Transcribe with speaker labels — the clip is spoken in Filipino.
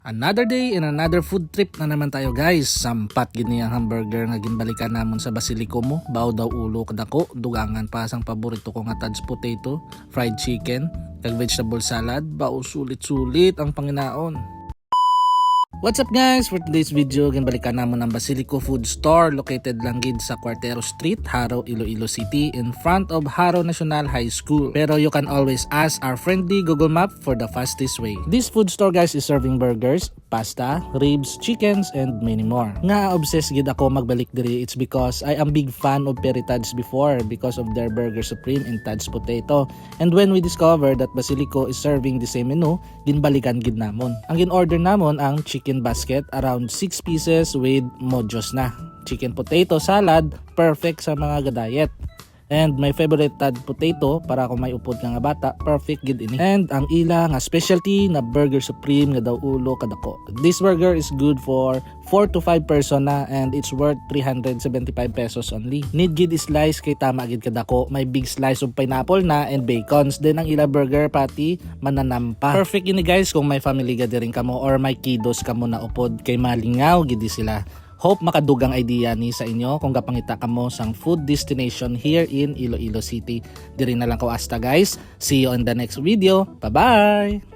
Speaker 1: Another day and another food trip na naman tayo guys. Sampat gini ang hamburger nga ginbalikan namon sa Basilico mo. Baw daw ulo kadako, dugangan pa sang paborito ko nga tad's potato, fried chicken, kag vegetable salad. Baw sulit-sulit ang panginaon. What's up guys? For today's video, ginbalikan namon ang Basilico Food Store located lang gid sa Cuartero Street, Haro, Iloilo City in front of Haro National High School. Pero you can always ask our friendly Google Map for the fastest way. This food store guys is serving burgers, pasta, ribs, chickens, and many more. Nga obsessed gid ako magbalik diri. It's because I am big fan of Peritads before because of their Burger Supreme and Tad's Potato. And when we discovered that Basilico is serving the same menu, ginbalikan gid namon. Ang gin-order namon ang chicken basket, around 6 pieces with mojos na. Chicken potato salad, perfect sa mga ga-diet. And my favorite Tad potato para kung may upod nga bata, perfect gid ini. And ang ila nga specialty na Burger Supreme nga daw ulo kadako. This burger is good for 4 to 5 person na and it's worth 375 pesos only. Need gid slice kay tama gid kadako. May big slice of pineapple na and bacons. Then ang ila burger patty mananampa. Perfect ini guys kung may family gathering kamo or may kiddos kamo na upod kay malingaw gid sila. Hope makadugang idea ni sa inyo kung kapangita ka mo sang food destination here in Iloilo City. Diri na lang ko hasta guys. See you on the next video. Bye-bye!